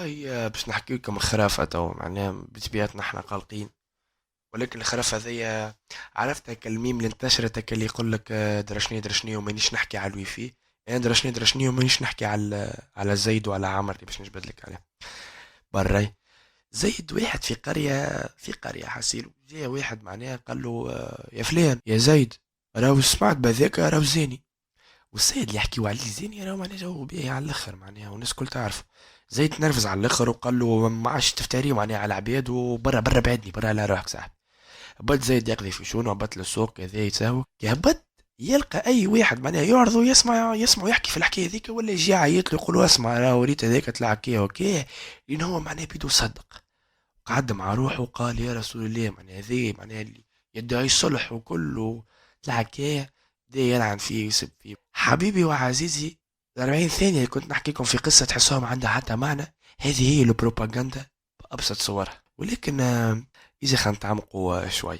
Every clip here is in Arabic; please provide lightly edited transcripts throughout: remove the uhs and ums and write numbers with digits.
هي باش نحكي لكم خرافة تو معناها بطبيعتنا احنا قلقين، ولكن الخرافة ذي عرفتها كالميم اللي انتشرت اللي يقول لك درشني درشني ومانيش نحكي على الويفي. انا درشني درشني ومانيش نحكي على زيد وعلى عمر اللي باش نجبد لك عليه بري. زيد واحد في قرية حسيل جاء واحد معناها قال له يا فلان يا زيد، راهو سمعت بذاك راهو زاني. والسيد اللي يحكيو عليه زين راه معناها جو باهي على الاخر معناها والناس الكل تعرف. زي تنرفز على الاخر وقال له ما عادش تفتري معناها على العباد وبرا برا بعدني برا على روحك صاحبي. هبط زيد يقضي في شؤونه، هبط للسوق كذا يتساوى يهبط يلقى اي واحد معناها يعرضه يسمع يحكي في الحكايه ذيك، ولا يجي يعيط له يقول له اسمع راه وريت هذاك طلع كي وكي، لان هو معناها بيدو صدق. قعد مع روحه وقال يا رسول الله معناها ذي معناها اللي يدعي الصلح وكله طلع كي دي يلعن فيه ويسب فيه. حبيبي وعزيزي، ال40 ثانية اللي كنت نحكي لكم في قصة تحسوها ما عندها حتى معنى، هذه هي البروباغندا بأبسط صورها. ولكن إذا خلينا نتعمقوا شوي.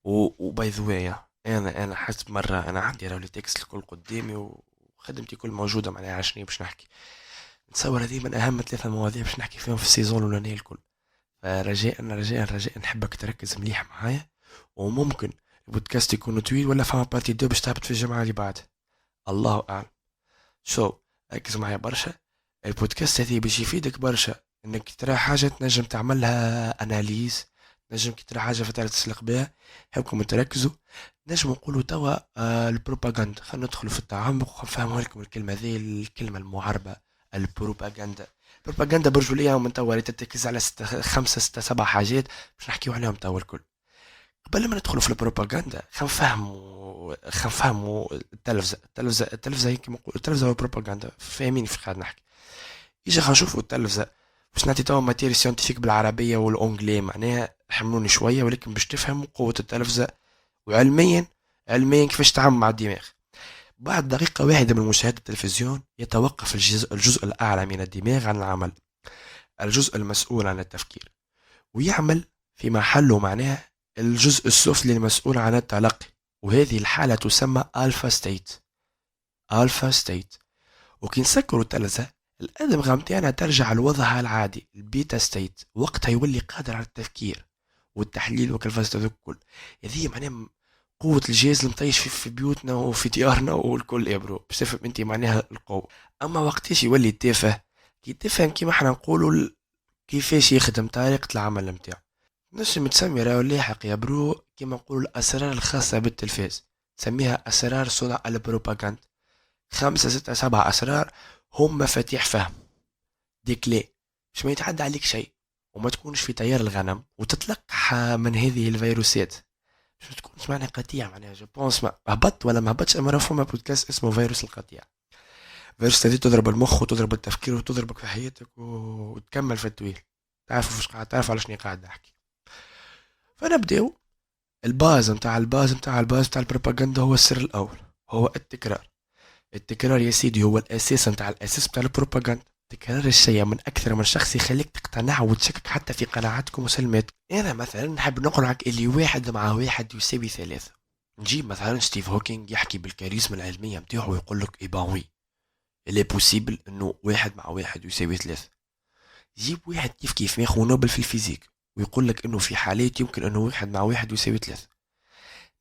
وباي ذا واي، أنا حسب مرة أنا عندي راولي تكست الكل قدامي وخدمتي كل موجودة معناها عشان باش نحكي. نتصور هذه من أهم 3 مواضيع باش نحكي فيهم في السيزون الأولانية الكل. فرجاء نحبك تركز مليح معايا. وممكن البودكاست يكون طويل ولا فما بارتي دو باش تهبط في الجمعة اللي بعد، الله أعلم. ركز معايا برشا. البودكاست هذه باش يفيدك برشا انك ترى حاجة تنجم تعملها اناليز، نجم كي ترى حاجة فترة تسلق بها. حبكم تركزوا. نجم نقولوا توا البروباغندا، خلينا ندخلوا في التعمق ونفهموا لكم الكلمة ذي الكلمة المعربة. البروباغندا، البروباغندا برجولية من توا تركز على 5 6 7 حاجات باش نحكيو عليهم توا الكل. قبل ما ندخلوا في البروباغندا خنفهموا التلفزة هيك نقول التلفزة والبروباغندا فاهمين في قاعد نحكي. يجي خنشوفوا التلفزة باش نعطي توا ماتيري سيونتيفيك بالعربية والأونجلي معناها حملوني شوية، ولكن باش تفهموا قوة التلفزة وعلميا كيفاش تعامل مع الدماغ. بعد دقيقة واحدة من مشاهدة التلفزيون يتوقف الجزء الأعلى من الدماغ عن العمل، الجزء المسؤول عن التفكير، ويعمل في محله معناها الجزء السفلي المسؤول عن التلقي. وهذه الحالة تسمى ألفا ستيت. ألفا ستيت. وكي نسكروا التلفزة الأدمغة متاعنا ترجع لوضعها العادي البيتا ستيت، وقتها يولي قادر على التفكير والتحليل وكالفاز الكل. هذه معناها قوة الجهاز المطيش في بيوتنا وفي ديارنا والكل يا برو باش تفهم انت معناها القوة. اما وقتاش يولي تافه؟ كي تفهم كيما احنا نقولوا كيفاش يخدم طريقة العمل متاعو. نجم تسمي راهو لاحق يا برو كيما نقولوا الأسرار الخاصة بالتلفاز، تسميها أسرار صنع البروباغندا. 5 6 7 أسرار هم مفاتيح فهم، دي كلي باش ما يتعدى عليك شيء وما تكونش في تيار الغنم وتتلقح من هذه الفيروسات. باش ما تكونش معناها قطيع معناها جو بونس ما هبط ولا ما هبطش، اما راه فما بودكاست اسمه فيروس القطيع. فيروس هذه تضرب المخ وتضرب التفكير وتضربك في حياتك وتكمل في التويل. تعرفوا فاش قاعد تعرف على شنو قاعد نحكي. فنبداو. الباز نتاع البروباغندا هو السر الاول، هو التكرار. التكرار يا سيدي هو الاساس نتاع الاساس نتاع البروباغندا. تكرار الشيء من اكثر من شخص يخليك تقتنع وتشكك حتى في قناعاتكم وسلماتكم. انا مثلا نحب نقنعك اللي 1 مع 1 يساوي 3. نجيب مثلا ستيف هوكينج يحكي بالكاريزما العلميه نتاعو ويقول لك اي وي اللي بوسيبل انه 1 مع 1 يساوي 3. جيب واحد كيف ياخذ نوبل في الفيزيك ويقول لك انه في حالات يمكن انه 1 مع 1 يساوي 3.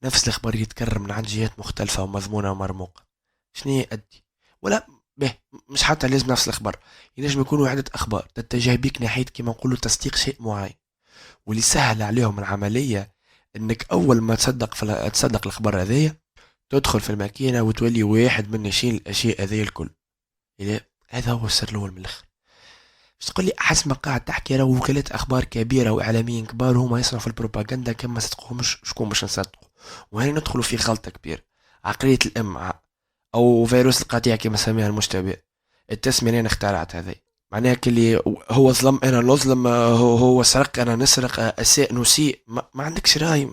نفس الخبر يتكرر من عند جهات مختلفة ومضمونة ومرموقة. شنو يأدي؟ ولا به مش حتى لازم نفس الخبر، ينجم يكونوا عدة أخبار تتجه بيك ناحية كما نقولوا تصديق شيء معين. واللي سهل عليهم العملية انك اول ما تصدق الخبر هذايا تدخل في الماكينة وتولي واحد من ناشين الاشياء هذايا الكل. إذا هذا هو السر الاول من الاخر. باش تقول لي حسب ما قاعد تحكي راه وكالات اخبار كبيره واعلاميين كبار هما يصنعوا في البروباغندا كما صدقوهمش شكون باش نصدقوا. وهنا ندخلوا في خلطه كبيره. عقليه الام او فيروس القطيع كما سميها المشتبه. التسميه اللي انا اخترعت هذه معناها كلي هو ظلم انا نظلم، هو سرق انا نسرق، اساء نسيء، ما عندكش راي.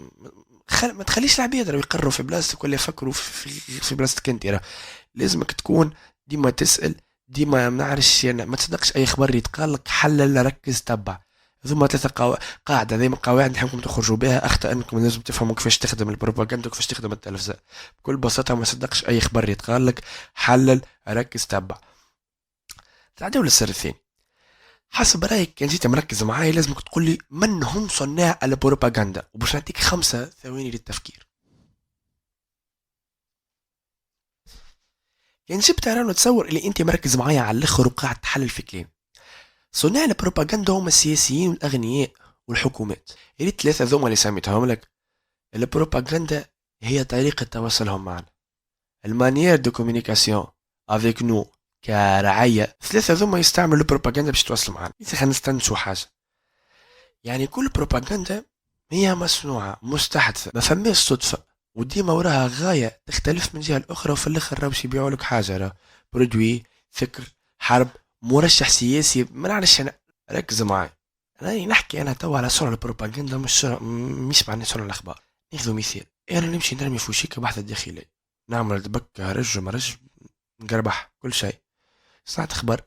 ما تخليش العباد راهو يقرروا في بلاصتك ولا يفكروا في بلاصتك انت. راه لازمك تكون ديما تسأل، ديما ما نعرفش يعني ما تصدقش اي خبر يتقال لك، حلل ركز تبع. ثم 3 قاعدة زي ما قواعد نحبكم تخرجوا بها. أخطأ أنكم لازم تفهموا كيفاش تخدم البروباغندا وكيفاش تخدم التلفزة. بكل بساطة ما تصدقش أي خبر يتقال لك، حلل ركز تبع. تعدوا للسر الثاني. حسب رايك كان جيت مركز معايا لازمك تقول لي من هم صناع البروباغندا، وباش نعطيك 5 ثواني للتفكير. كان جبت انا نتصور اللي انت مركز معايا على الاخر وقاعد تحلل في كلام. صناع البروباغندا هم السياسيين والاغنياء والحكومات. اللي الثلاثه ذوما اللي سميتهم لك. البروباغندا هي طريقه تواصلهم معنا، المانيير دو كوميونيكاسيون افيك نو كرعية. الثلاثة ذوما يستعملوا البروباغندا باش يتواصلوا معنا. خلينا نستنشوا حاجة، يعني كل بروباغندا هي مصنوعة مستحدثة، ما فماش صدفة، وديما وراها غاية تختلف من جهة الأخرى، وفي الآخر راهو باش يبيعوا لك حاجة، راه برودوي، فكر، حرب، مرشح سياسي، ما نعرفش أنا. ركز معاي، أنا نحكي أنا توا على صنع البروباغندا، مش معني صنع الأخبار. ناخذ مثال، أنا نمشي نرمي فوشيكا بحث الداخلية، نعمل دبك هرج ومرج، نقربح كل شيء، صنعت خبر.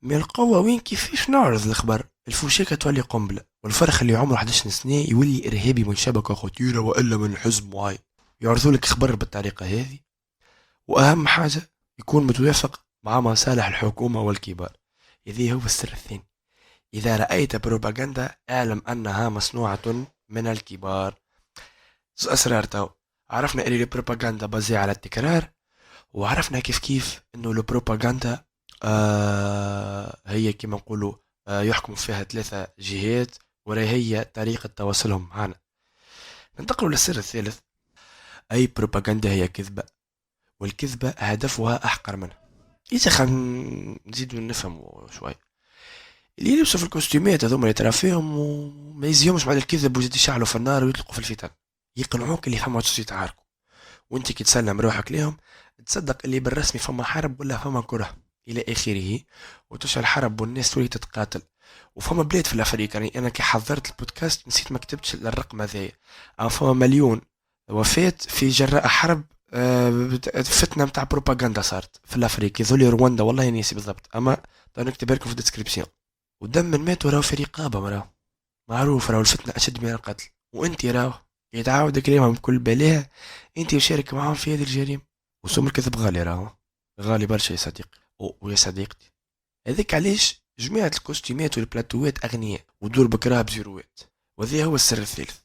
من القوة وين كيفاش نعرض الخبر؟ الفوشيكا تولي قنبلة، والفرخ اللي عمره 11 سنة يولي إرهابي من شبكة خطيرة وإلا من حزب معين. يعرضوا لك خبر بالطريقة هذه، وأهم حاجة يكون متوافق مع مصالح الحكومة والكبار. هذه هو السر الثاني. إذا رأيت بروباغندا اعلم أنها مصنوعة من الكبار. أسرار تو، عرفنا أن البروباغندا بازي على التكرار، وعرفنا كيف انه البروباغندا هي كما نقولوا يحكم فيها 3 جهات، ولا هي طريقة تواصلهم معنا. ننتقل للسر الثالث. أي بروباغندا هي كذبة، والكذبة هدفها أحقر منها. إذا خلينا نزيد نفهم شوي. اللي يلبسوا في الكوستيمات هذوما اللي ترى فيهم وما يزيهمش بعد الكذب، ويزيد يشعلوا في النار ويطلقوا في الفتن، يقنعوك اللي فما يتعاركوا، وانت كي تسلم روحك ليهم تصدق اللي بالرسمي فما حرب ولا فما كره الى اخره، وتشعل حرب والناس تولي تتقاتل. وفما بلاد في الافريقيا، يعني انا كي حضرت البودكاست نسيت ما كتبتش الرقم هذايا، اما فما مليون وفاة في جراء حرب، فتنه متاع بروباغندا صارت في الافريقيا ذولي رواندا، والله ناسي بالضبط، اما نكتب لكم في الديسكريبسيون. ودم من مات وراه في رقابه، مراه معروف، راه الفتنه اشد من القتل، وانت راه يتعاود كلامهم بكل بلاها، انت مشارك معاهم في هذه الجريمه. وسوم الكذب غالي، راهو غالي برشا يا صديقي ويا صديقتي. هذاك علاش جماعة الكوستيمات والبلاتوات أغنياء ودور بكراه بزيروات، وهذا هو السر الثالث.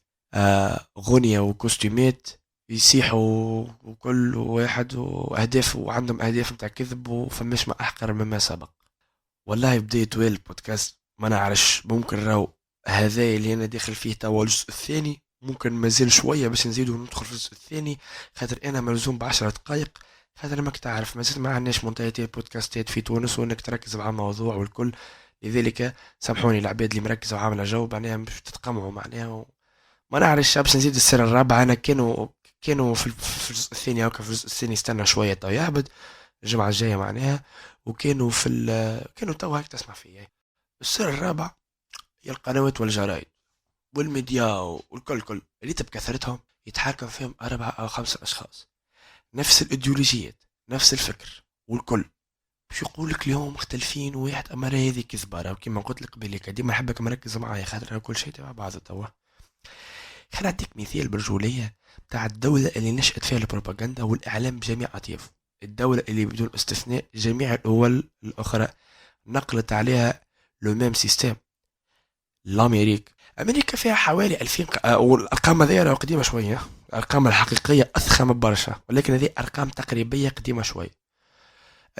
غنية وكوستيمات يسيحوا، وكل واحد وأهداف، وعندهم أهداف متاع كذب، وفماش ما أحقر مما سبق. والله بداية ويل البودكاست ما نعرفش، ممكن راهو هذا اللي أنا داخل فيه توا الجزء الثاني، ممكن مازال شوية باش نزيدو ندخل في الجزء الثاني، خاطر أنا ملزوم ب10 دقايق، خاطر ماك تعرف مازال ما عندناش منتهيات البودكاستات في تونس، وانك تركز مع الموضوع والكل. لذلك سامحوني العباد اللي مركزة وعاملة جو، معناها مش تتقمعوا معناها. ما نعرفش باش نزيد السنة الرابعة. أنا كانوا في الجزء الثاني، أو في الجزء الثاني استنى شوية تو يهبط الجمعة الجاية معناها، وكانوا كانوا تو هيك تسمع فيه. السر الرابع هي القنوات والجرائد والميديا والكل اللي بكثرتهم يتحاكم فيهم 4 أو 5 أشخاص، نفس الإيديولوجيات، نفس الفكر والكل، باش يقول لك اليوم مختلفين وواحد، أما راهي هذه كذبة. راهو كيما قلت لك قبيلك ديما نحبك مركز معايا، خاطر راهو كل شيء تبع بعض توا. خليني نعطيك مثال برجولية بتاع الدولة اللي نشأت فيها البروباغندا والإعلام بجميع أطيافه. الدولة اللي بدون استثناء جميع الدول الأخرى نقلت عليها لو ميم سيستم، الأمريك. أمريكا فيها حوالي 2000 والأرقام هذه راهو قديمة شوية، الأرقام الحقيقية أضخم برشا، ولكن هذه أرقام تقريبية قديمة شوية.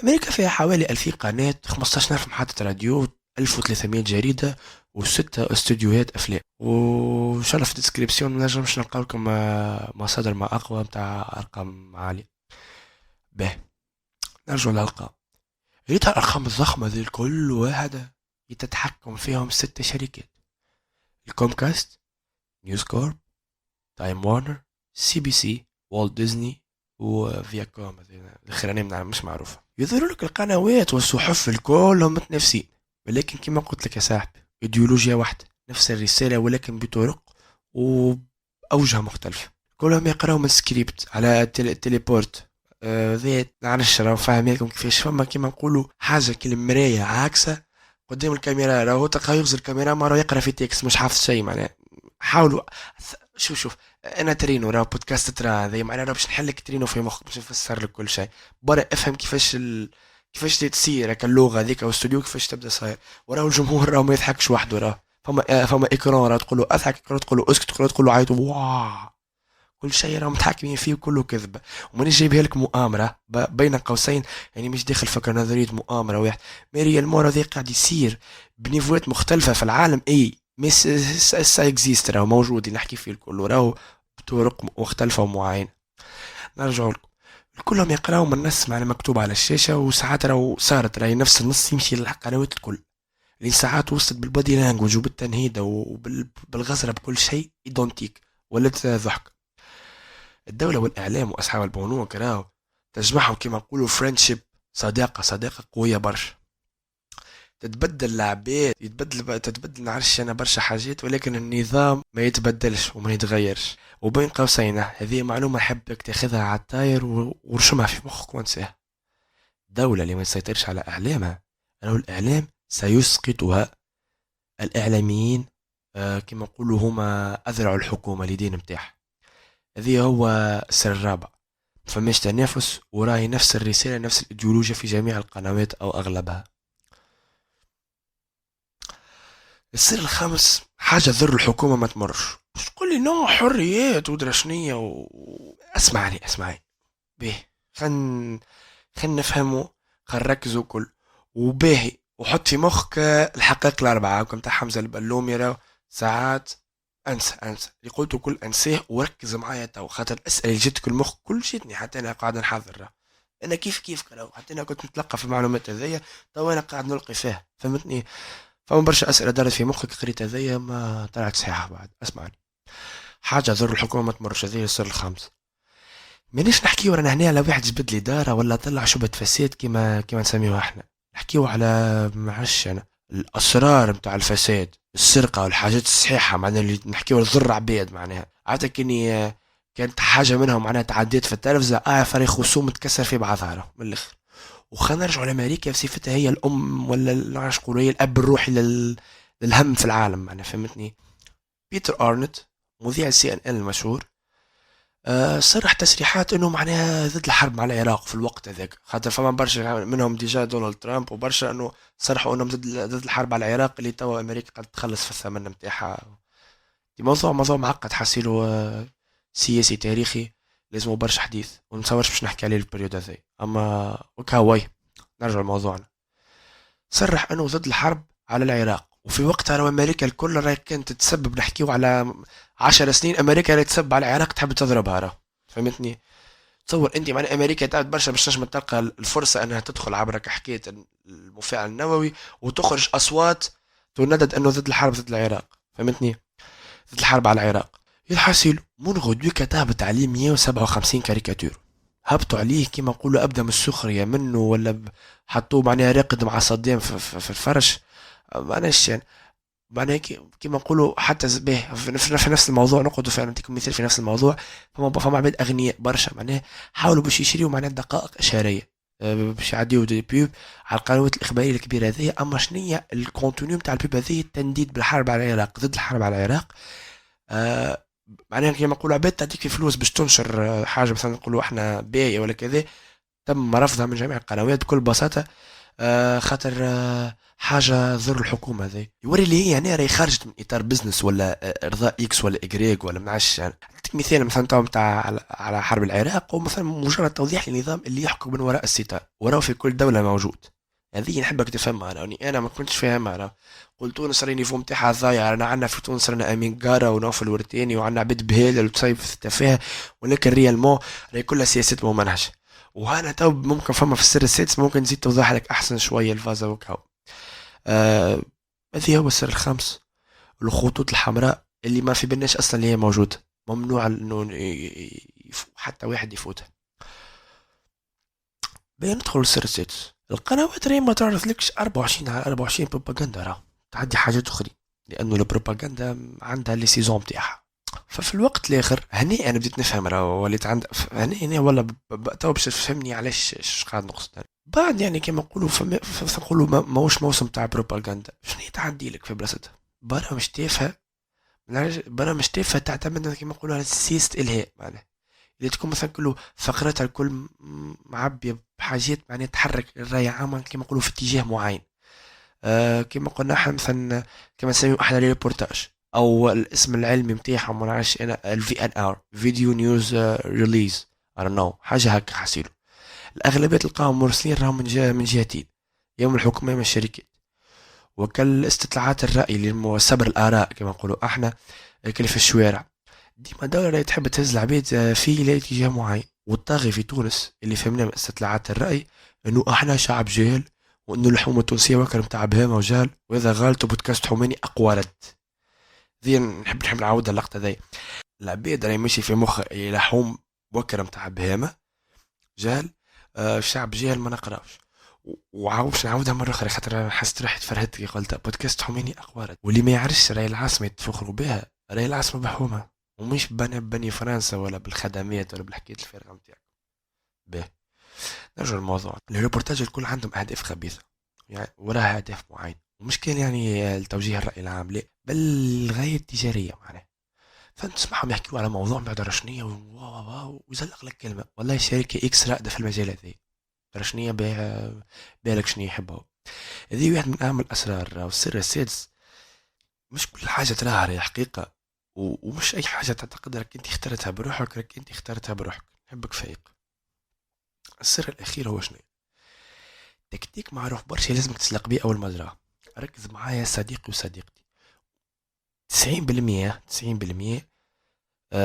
أمريكا فيها حوالي 2000 قناة، 15000 محطة راديو، 1300 جريدة، و6 استوديوهات أفلام. وإن شاء الله في الديسكريبسيون نجمش نلقاو لكم مصادر ما أقوى متاع أرقام عالية. به نرجع للأرقام. ريتها الأرقام الضخمة ذي كل واحدة يتتحكم فيهم 6 شركات: الكومكاست، نيوز كورب، تايم وارنر، سي بي سي، والت ديزني، وفياكوم الاخرانية مش معروفة. يظهر لك القنوات والصحف الكلهم متنافسين، ولكن كما قلت لك يا صاحبي ايديولوجيا واحدة، نفس الرسالة ولكن بطرق وأوجه مختلفة. كلهم يقراو من سكريبت على التليبورت. ذات معلش راهو فاهم لكم كيفاش فما كيما نقولوا حاجة كالمراية عاكسة قدام الكاميرا، راهو تلقاه يغزر الكاميرا مرة يقرا في تكست مش حافظ شيء معناه. حاولوا. شوف انا ترينو راه بودكاست ترى هذا معناه راه باش نحلك ترينو في مخك باش نفسر لك كل شيء. برا افهم كيفاش تسير هكا اللغه هذيك والاستوديو كيفاش تبدا صاير. وراه الجمهور راه ما يضحكش وحده، راه فما اكران، راه تقول له اضحك، تقول له اسكت، تقول له عيط، واه كل شيء راهم متحكمين فيه وكله كذبه. ومانيش جايبها لك مؤامره بين قوسين، يعني مش داخل فكر نظريه مؤامره واحد. ماريا المورا ذي قاعد يصير بنيفوات مختلفه في العالم، اي مس سا اكزيست، راهو موجود اللي نحكي فيه الكل، وراهو بطرق مختلفه ومعينه. نرجع لكم كلهم يقراوا من النص معنى مكتوب على الشاشه، وساعات راهو صارت راهي نفس النص يمشي للقنوات الكل، اللي ساعات وصلت بالبادي لانجوج وبالتنهيده وبالغزره بكل شيء ايدونتيك، ولات ضحك. الدولة والإعلام وأصحاب البنوك راهو تجمعهم كما نقولوا فريندشيب، صداقة قوية برشا. تتبدل العباد، تتبدل نعرفش أنا برشا حاجات، ولكن النظام ما يتبدلش وما يتغيرش. وبين قوسين هذه معلومة حبك تاخذها على الطاير ورشمها في مخك وانساها. دولة اللي ما تسيطرش على إعلامها، راهو الإعلام سيسقطها. الإعلاميين كما نقولوا هما أذرع الحكومة لدين متاعها. هذه هو السر الرابع. فماش تنافس، وراي نفس الرسالة نفس الإيديولوجيا في جميع القنوات أو أغلبها. السر الخامس حاجة تضر الحكومة ما تمرش. مش تقول لي نو حريات ودرشنية اسمعني به. خن نفهمه، خن نركزوا كل وباهي، وحط في مخك الحقائق الأربعة كم تاع حمزة البلومي. راهو ساعات انسى اللي قلته كل انساه وركز معايا تو، خاطر الاسئله اللي جاتك المخ كل جاتني حتى انا قاعد نحضر. انا كيف كراو حتى انا كنت نتلقى في المعلومات هذيا، تو انا قاعد نلقي فيها، فهمتني. فما برشا اسئله دارت في مخك قريت هذيا ما طلعت صحيحه بعد. اسمعني، حاجه تضر الحكومه ما تمرش، هذه السر الخامس. مانيش نحكيو رانا هنا على واحد جبد لي داره ولا طلع شبهه فساد كما نسميوها احنا. نحكيو على معرفش انا الاسرار نتاع الفساد، السرقه والحاجات الصحيحه، معناها اللي نحكيو تضر عباد. معناها عادة كني كانت حاجه منهم معناها تعديت في التلفزه فريق خصوم تكسر في بعضها من الاخر. وخلينا نرجعوا لامريكا بصفتها هي الام، ولا نعرفش نقولوا هي الاب الروحي للهم في العالم، معناها فهمتني. بيتر ارنت مذيع السي ان ان المشهور صرح تصريحات انه معناها ضد الحرب مع العراق في الوقت هذاك، خاطر فما برشا منهم ديجا دونالد ترامب وبرشا انه صرحوا انهم ضد الحرب على العراق اللي توا امريكا قد تخلص في الثمن نتاعها. موضوع معقد حاسيلو سياسي تاريخي، لازم برشا حديث ونتصورش باش نحكي عليه البريود هذا. اما وكاوي نرجع لموضوعنا. صرح انه ضد الحرب على العراق، وفي وقتها لو امريكا الكل راهي كانت تتسبب، نحكيو على 10 سنين امريكا راهي تسب على العراق تحب تضربها فهمتني. تصور انت معنى امريكا تعبت برشا باش تنجم تلقى الفرصه انها تدخل عبر حكايه المفاعل النووي وتخرج اصوات تندد انه ضد الحرب ضد العراق، فهمتني، ضد الحرب على العراق. الحاصل منغدو كتاب عليه 157 كاريكاتير، هبطوا عليه كيما نقولوا ابدا من السخريه منه، ولا حطوه معناها راقد مع صدام في الفرش. معناش يعني معناها كيما نقولوا حتى به في نفس الموضوع. نقعدوا فعلا نعطيكم مثال في نفس الموضوع. فما عباد اغنياء برشا معناها حاولوا باش يشريوا معناها دقائق اشاريه باش يعديو دي بيوب على القنوات الاخباريه الكبيره هذه. اما شنية الكونتونيو نتاع البيوب هذه؟ التنديد بالحرب على العراق، ضد الحرب على العراق. آه معناها كيما نقولوا عباد تعطيك في فلوس باش تنشر حاجه مثلا نقولوا احنا باية ولا كذا، تم رفضها من جميع القنوات بكل بساطه. خاطر حاجه ضر الحكومه هذه، يوري اللي هي يعني راهي خرجت من اطار بزنس ولا ارضاء اكس ولا اجريج ولا منعش. يعني نعطيك مثال مثلا تو نتاع على حرب العراق، ومثلا مجرد توضيح للنظام اللي يحكم من وراء الستار، وراه في كل دوله موجود. هذه نحبك تفهمها، راني انا ما كنتش فاهمها. راه قلت تونس راهي نيفو نتاعها ضايع، رانا عندنا في تونس رانا امين قاره ونوفل ورتيني وعندنا عبيد بهيل وتصيب في التفاهه، ولكن ريالمون راهي كلها سياسات ممنهجه. وهنا تو ممكن فما في السر السادس ممكن تزيد توضح لك احسن شويه الفازا وكاو. آه هذه هو السر الخامس، الخطوط الحمراء اللي ما في بالناش اصلا اللي هي موجوده، ممنوع انه حتى واحد يفوتها. بين ندخل السر السادس. القنوات راهي ما تعرض لكش 24 على 24 بروباغندا، راه تعدي حاجات اخرى، لانه البروباغندا عندها لي سيزون نتاعها. ففي الوقت الاخر هني انا بديت نفهم، راه وليت عند هني ولا تو باش تفهمني علاش اش قاعد نقصد. بعد يعني كما نقولوا نقولوا ماهوش موسم تاع بروباغندا، شنو تعدي لك في بلاصتها برا مش تافهه تعتمد كما نقولوا على سياسة الهاء. معناها اللي تكون مثلا كله فقرتها الكل معبية بحاجات معناها تحرك الرأي العام كما نقولوا في اتجاه معين. كما قلنا احنا مثلا كما نسميو احنا ريبورتاج، او الاسم العلمي متاعهم ما نعرفش انا الفي ان ار فيديو نيوز ريليز، I don't know حاجة هكا حسيلو. الأغلبية تلقاهم مرسلين راهم من جهتين، يا من الحكومة يا من الشركات. وكالاستطلاعات الرأي اللي سبر الآراء كما نقولوا احنا، كل في الشوارع ديما دولة اللي تحب تهز العبيد في لاتجاه معين. والطاغي في تونس اللي فهمنا من استطلاعات الرأي انه احنا شعب جاهل، وانه الحكومة التونسية وكر متاع بهيمة وجهل، واذا غلطوا بودكاست حوماني اقوى رد. ذي نحب نعاود اللقطة ذي. العبيد راهي ماشي في مخ لحوم وكر متاع بهيمة جهل، شعب جاهل ما نقراوش. وعاوش نعاودها مرة أخرى خاطر حسيت روحي تفرهدت كي قلت بودكاست حوماني أقوى رد. واللي ما يعرفش راهي العاصمة يتفخروا بها، راهي العاصمة بحومة، ومش بني فرنسا ولا بالخدمات ولا بالحكايات الفارغة متاعك. باهي نرجع للموضوع. الريبورتاج الكل عندهم أهداف خبيثة، يعني وراها أهداف معين، ومش كان يعني التوجيه الرأي العام لا، بل الغاية التجارية معناها. فانت تسمعهم يحكيوا على موضوع بعد رشنية ويزلق لك كلمة والله شركة اكس رائدة في المجال هذا، رشنية بالك شنو يحبها. هذه واحد من أهم الأسرار والسر السادس. مش كل حاجة تراها هي حقيقة، ومش أي حاجة تعتقد لك أنت اخترتها بروحك لك أنت اخترتها بروحك. نحبك فايق. السر الأخير هو شنو؟ تكتيك معروف برشا لازمك تسلق بيه أول ما تجراه. ركز معايا صديقي وصديقتي، 90%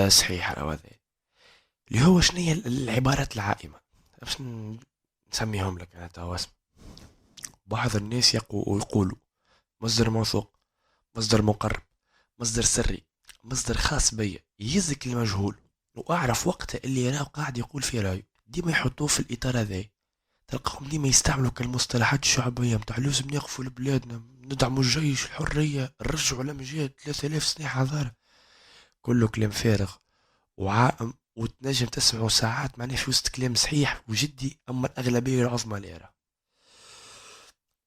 صحيح راهو هذا. اللي هو شنو هي العبارات العائمة، باش نسميهم لك أنا توا اسم. بعض الناس يقولوا مصدر موثوق، مصدر مقرب، مصدر سري، مصدر خاص بيا، يهزك المجهول. واعرف وقتها اللي راه قاعد يقول في رايه ديما يحطوه في الاطار هذا. تلقاهم ديما يستعملوا كالمصطلحات الشعبيه متاع لازم نقفوا لبلادنا، ندعموا الجيش، الحريه، نرجعوا الامجاد، 3000 سنه حضاره. كله كلام فارغ وعائم، وتنجم تسمعوا ساعات معناه في وسط كلام صحيح وجدي، اما الاغلبيه العظمى لا يرى.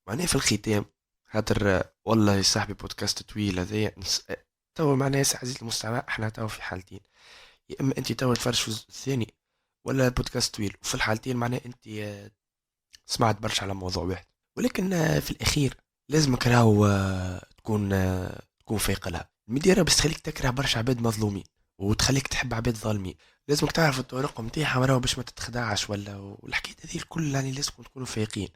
معناه في الختام، خاطر والله يا صاحبي بودكاست طويل هذايا تو معناه يا عزيزي المستمع احنا تو في حالتين، يا اما انت تو تفرج في الجزء الثاني ولا بودكاست طويل، وفي الحالتين معناه انت سمعت برشا على موضوع واحد. ولكن في الاخير لازمك راهو تكون فايق لها. الميديا راه باش تخليك تكره برشا عباد مظلومين وتخليك تحب عباد ظالمين. لازمك تعرف الطرق نتاعهم راهو باش ما تتخدعش، ولا والحكايه هذه الكل يعني لازم تكونوا فايقين.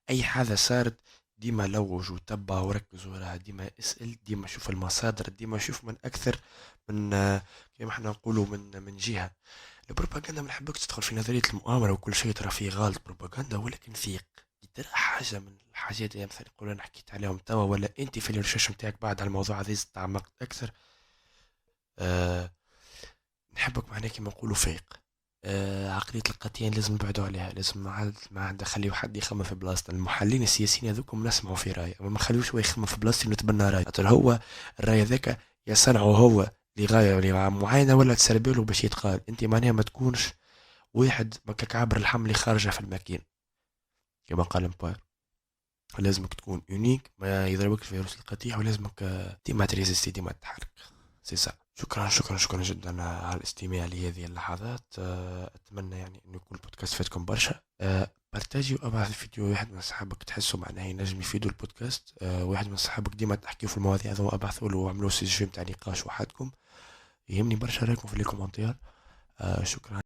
اي حاجه صارت ديما لوج وتبع وركز وراها، ديما اسأل، ديما شوف المصادر، ديما شوف من اكثر من كما احنا نقولوا من جهه. البروباغندا ما نحبكش تدخل في نظريه المؤامره وكل شيء ترى فيه غلط بروباغندا، ولكن ثيق ترى حاجه من الحاجات اللي مثلا نقول انا حكيت عليهم توا، ولا انت في الريسيرش نتاعك بعد على الموضوع هذا تعمقت اكثر. أه نحبك معناه كما نقولوا فايق. عقلية القتيان لازم نبعدوا عليها، لازم ما عاد نخليو حد يخمم في بلاصته. المحللين السياسيين هذوكم نسمعوا في رايه، ما نخليوش هو يخمم في بلاصتي ونتبنى رايه. خاطر هو الراي ذاك يصنعه هو لغاية ولا معينة، ولا تسربله باش يتقال انت معناها ما تكونش واحد مكاك عبر الحمل خارجة في المكان كما قال مبار. لازمك تكون يونيك، ما يضربكش فيروس القطيع، ولازمك ديما تريزيستي، ديما تتحرك. سي سا. شكرا جدا على الاستماع لهذه اللحظات. اتمنى يعني انه يكون البودكاست فاتكم برشا. بارتاجي وابعث فيديو واحد من صحابك تحسوا معناه ينجم يفيدوا البودكاست. واحد من صحابك ديما تحكيوا في المواضيع هذو، ابعثوا له واعملوا سجل تاع نقاش وحدكم. يهمني برشا رايكم في لي كومنتير. شكرا.